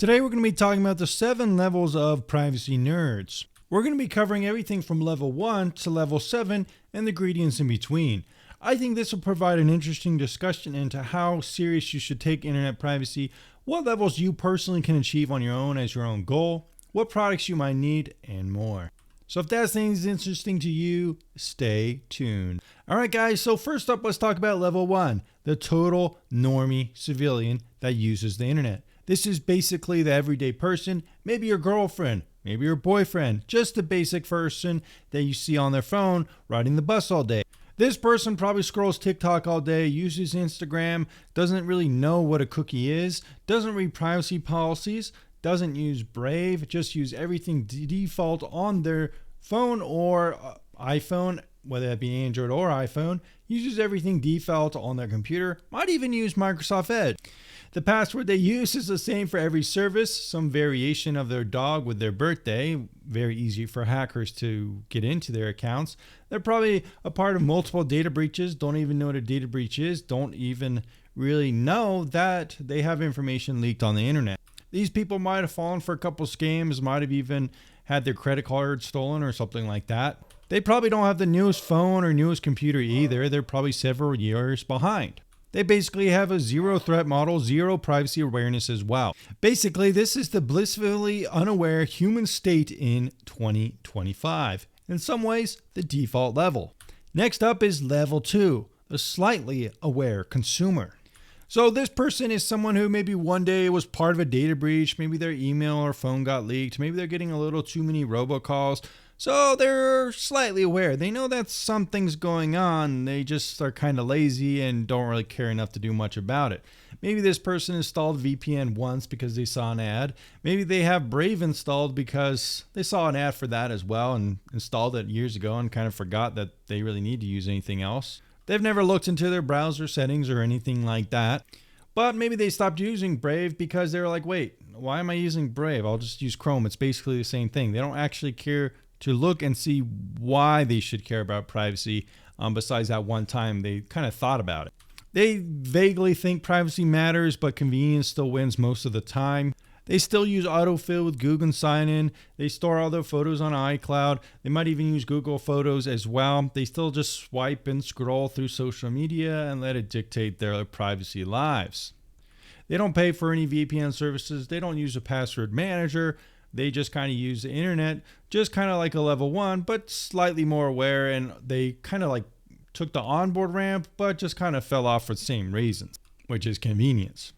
Today we're going to be talking about the 7 levels of privacy nerds. We're going to be covering everything from level 1 to level 7 and the ingredients in between. I think this will provide an interesting discussion into how serious you should take internet privacy, what levels you personally can achieve on your own as your own goal, what products you might need, and more. So if that seems interesting to you, stay tuned. Alright guys, so first up let's talk about level 1, the total normie civilian that uses the internet. This is basically the everyday person, maybe your girlfriend, maybe your boyfriend, just the basic person that you see on their phone riding the bus all day. This person probably scrolls TikTok all day, uses Instagram, doesn't really know what a cookie is, doesn't read privacy policies, doesn't use Brave, just use everything default on their phone or iPhone, whether that be Android or iPhone, uses everything default on their computer, might even use Microsoft Edge. The password they use is the same for every service, some variation of their dog with their birthday, very easy for hackers to get into their accounts. They're probably a part of multiple data breaches, don't even know what a data breach is, don't even really know that they have information leaked on the internet. These people might have fallen for a couple scams, might have even had their credit card stolen or something like that. They probably don't have the newest phone or newest computer either, they're probably several years behind. They basically have a zero threat model, zero privacy awareness as well. Basically, this is the blissfully unaware human state in 2025. In some ways, the default level. Next up is level 2, the slightly aware consumer. So this person is someone who maybe one day was part of a data breach, maybe their email or phone got leaked, maybe they're getting a little too many robocalls. So they're slightly aware. They know that something's going on. They just are kind of lazy and don't really care enough to do much about it. Maybe this person installed VPN once because they saw an ad. Maybe they have Brave installed because they saw an ad for that as well and installed it years ago and kind of forgot that they really need to use anything else. They've never looked into their browser settings or anything like that. But maybe they stopped using Brave because they were like, wait, why am I using Brave? I'll just use Chrome. It's basically the same thing. They don't actually care to look and see why they should care about privacy besides that one time they kind of thought about it. They vaguely think privacy matters, but convenience still wins most of the time. They still use autofill with Google sign-in. They store all their photos on iCloud. They might even use Google Photos as well. They still just swipe and scroll through social media and let it dictate their privacy lives. They don't pay for any VPN services. They don't use a password manager. They just kind of use the internet, just kind of like a level 1, but slightly more aware, and they kind of like took the onboard ramp, but just kind of fell off for the same reasons, which is convenience.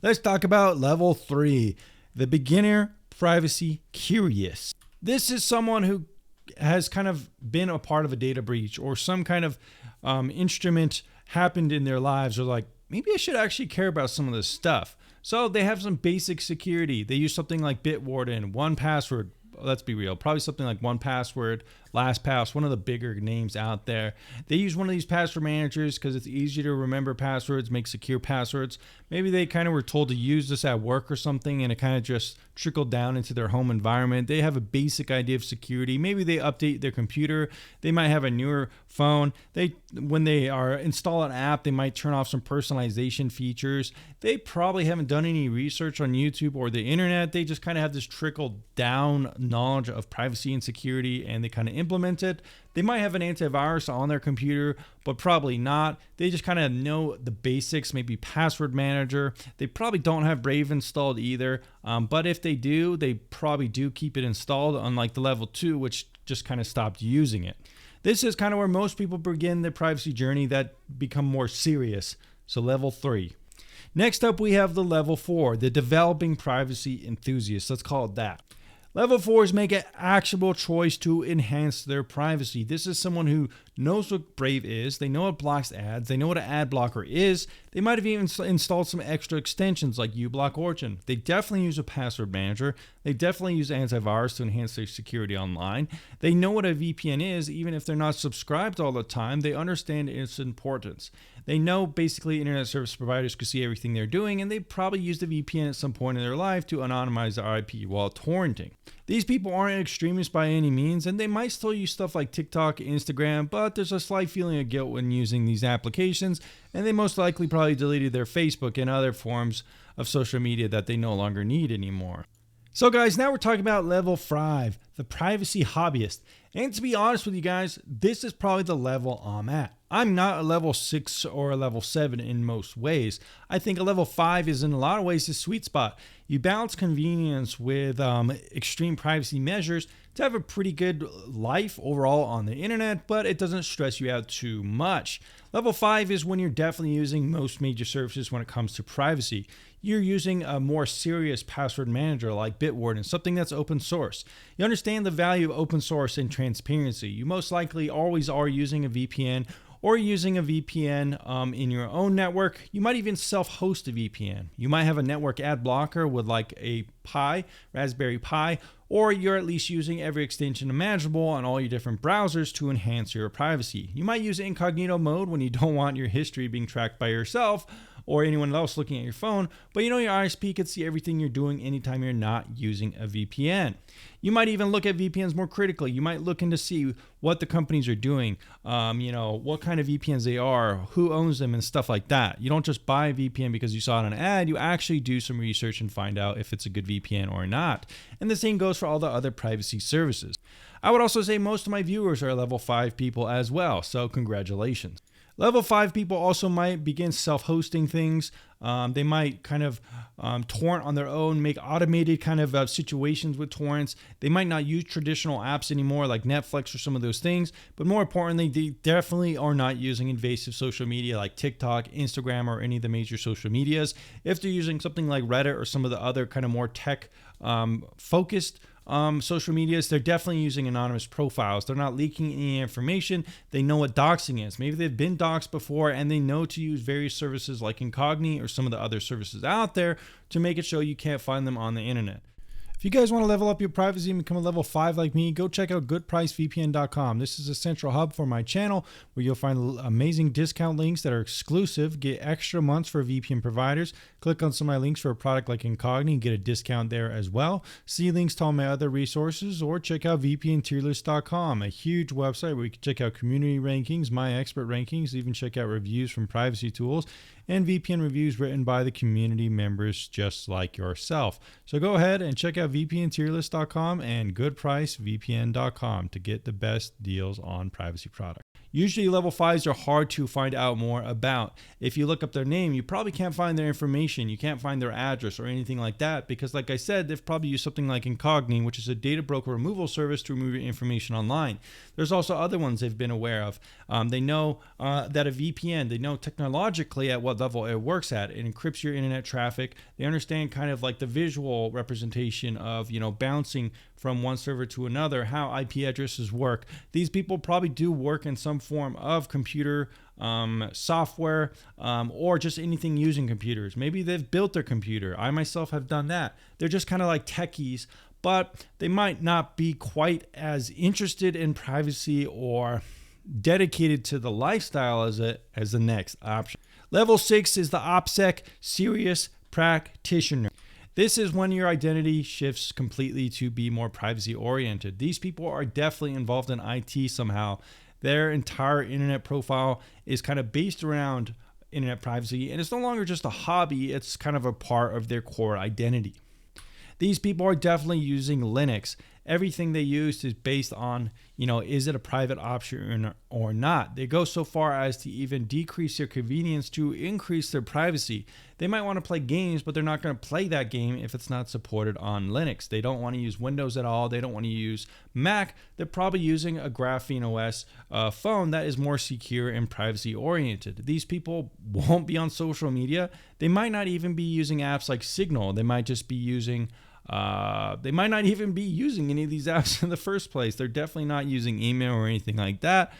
Let's talk about level 3, the beginner privacy curious. This is someone who has kind of been a part of a data breach or some kind of instrument happened in their lives, or like, maybe I should actually care about some of this stuff. So they have some basic security. They use something like Bitwarden, 1Password. Let's be real, probably something like 1Password, LastPass, one of the bigger names out there. They use one of these password managers because it's easier to remember passwords, make secure passwords. Maybe they kind of were told to use this at work or something and it kind of just trickled down into their home environment. They have a basic idea of security. Maybe they update their computer. They might have a newer phone. When they are install an app, they might turn off some personalization features. They probably haven't done any research on YouTube or the internet. They just kind of have this trickle down knowledge of privacy and security and they kind of implement it. They might have an antivirus on their computer, but probably not. They just kind of know the basics, maybe password manager. They probably don't have Brave installed either, but if they do, they probably do keep it installed, unlike the level 2, which just kind of stopped using it. This is kind of where most people begin their privacy journey that become more serious, so level 3. Next up, we have the level 4, the developing privacy enthusiast. Let's call it that. Level 4s make an actionable choice to enhance their privacy. This is someone who knows what Brave is, they know what blocks ads, they know what an ad blocker is, they might have even installed some extra extensions like uBlock Origin. They definitely use a password manager, they definitely use antivirus to enhance their security online. They know what a VPN is, even if they're not subscribed all the time, they understand its importance. They know basically internet service providers can see everything they're doing, and they probably used a VPN at some point in their life to anonymize their IP while torrenting. These people aren't extremists by any means, and they might still use stuff like TikTok, Instagram, but but there's a slight feeling of guilt when using these applications, and they most likely probably deleted their Facebook and other forms of social media that they no longer need anymore. So guys, now we're talking about level 5, the privacy hobbyist. And to be honest with you guys, this is probably the level I'm at. I'm not a level 6 or a level 7 in most ways. I think a level 5 is in a lot of ways the sweet spot. You balance convenience with extreme privacy measures to have a pretty good life overall on the internet, but it doesn't stress you out too much. Level 5 is when you're definitely using most major services when it comes to privacy. You're using a more serious password manager like Bitwarden, something that's open source. You understand the value of open source and transparency. You most likely always are using a VPN or using a VPN in your own network. You might even self-host a VPN. You might have a network ad blocker with like a Pi, Raspberry Pi, or you're at least using every extension imaginable on all your different browsers to enhance your privacy. You might use incognito mode when you don't want your history being tracked by yourself or anyone else looking at your phone, but your ISP can see everything you're doing anytime you're not using a VPN. You might even look at VPNs more critically. You might look into see what the companies are doing, what kind of VPNs they are, who owns them, and stuff like that. You don't just buy a VPN because you saw it on an ad. You actually do some research and find out if it's a good VPN or not. And the same goes for all the other privacy services. I would also say most of my viewers are level 5 people as well, so congratulations. Level 5 people also might begin self-hosting things. They might kind of torrent on their own, make automated kind of situations with torrents. They might not use traditional apps anymore like Netflix or some of those things. But more importantly, they definitely are not using invasive social media like TikTok, Instagram, or any of the major social medias. If they're using something like Reddit or some of the other kind of more tech focused social medias, they're definitely using anonymous profiles. They're not leaking any information. They know what doxing is. Maybe they've been doxed before and they know to use various services like Incogni or some of the other services out there to make it so you can't find them on the internet. If you guys want to level up your privacy and become a level 5 like me, go check out goodpricevpn.com. This is a central hub for my channel where you'll find amazing discount links that are exclusive, get extra months for VPN providers. Click on some of my links for a product like Incogni and get a discount there as well. See links to all my other resources or check out vpntierlist.com, a huge website where you can check out community rankings, my expert rankings, even check out reviews from privacy tools and VPN reviews written by the community members just like yourself. So go ahead and check out vpntierlist.com and goodpricevpn.com to get the best deals on privacy products. Usually level 5s are hard to find out more about. If you look up their name, you probably can't find their information. You can't find their address or anything like that because, like I said, they've probably used something like Incogni, which is a data broker removal service to remove your information online. There's also other ones they've been aware of. They know that a VPN, they know technologically at what level it works at. It encrypts your internet traffic. They understand kind of like the visual representation of, bouncing from one server to another, how IP addresses work. These people probably do work in some form of computer software or just anything using computers. Maybe they've built their computer. I myself have done that. They're just kind of like techies, but they might not be quite as interested in privacy or dedicated to the lifestyle as the next option. Level 6 is the OPSEC serious practitioner. This is when your identity shifts completely to be more privacy oriented. These people are definitely involved in IT somehow. Their entire internet profile is kind of based around internet privacy, and it's no longer just a hobby, it's kind of a part of their core identity. These people are definitely using Linux. Everything they use is based on, is it a private option or not? They go so far as to even decrease their convenience to increase their privacy. They might want to play games, but they're not going to play that game if it's not supported on Linux. They don't want to use Windows at all. They don't want to use Mac. They're probably using a Graphene OS phone that is more secure and privacy oriented. These people won't be on social media. They might not even be using apps like Signal. They might just be using they might not even be using any of these apps in the first place. They're definitely not using email or anything like that.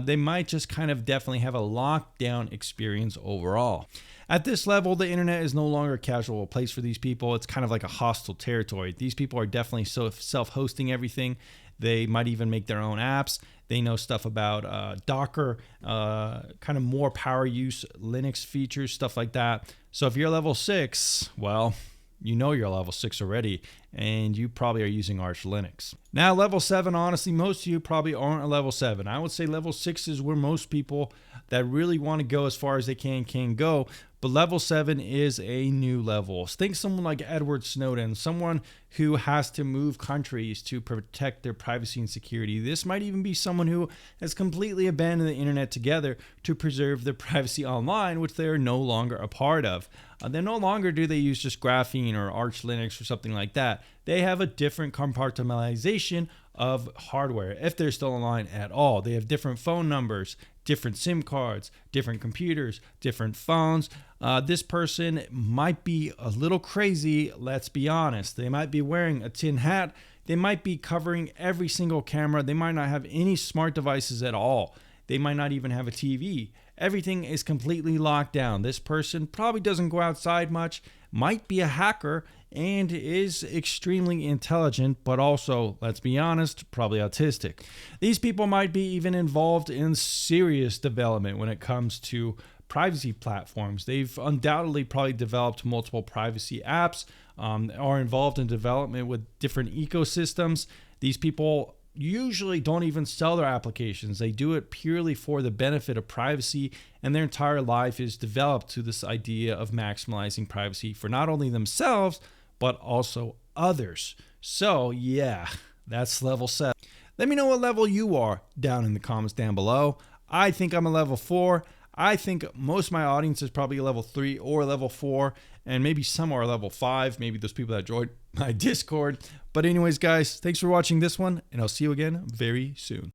They might just kind of definitely have a lockdown experience overall. At this level, the internet is no longer a casual place for these people. It's kind of like a hostile territory. These people are definitely self-hosting everything. They might even make their own apps. They know stuff about Docker, kind of more power use, Linux features, stuff like that. So if you're level 6, well, you know you're level 6 already, and you probably are using Arch Linux. Now, level 7, honestly, most of you probably aren't a level 7. I would say level 6 is where most people that really want to go as far as they can go. But level 7 is a new level. Think someone like Edward Snowden, someone who has to move countries to protect their privacy and security. This might even be someone who has completely abandoned the internet together to preserve their privacy online, which they are no longer a part of. They no longer do they use just Graphene or Arch Linux or something like that. They have a different compartmentalization of hardware, if they're still online at all. They have different phone numbers, different SIM cards, different computers, different phones. This person might be a little crazy, let's be honest. They might be wearing a tin hat. They might be covering every single camera. They might not have any smart devices at all. They might not even have a TV. Everything is completely locked down. This person probably doesn't go outside much, might be a hacker, and is extremely intelligent, but also, let's be honest, probably autistic. These people might be even involved in serious development when it comes to privacy platforms. They've undoubtedly probably developed multiple privacy apps, are involved in development with different ecosystems. These people usually don't even sell their applications. They do it purely for the benefit of privacy, and their entire life is developed to this idea of maximizing privacy for not only themselves, but also others. So yeah, that's level 7. Let me know what level you are down in the comments down below. I think I'm a level 4. I think most of my audience is probably a level 3 or level 4, and maybe some are level 5, maybe those people that joined my Discord. But anyways, guys, thanks for watching this one, and I'll see you again very soon.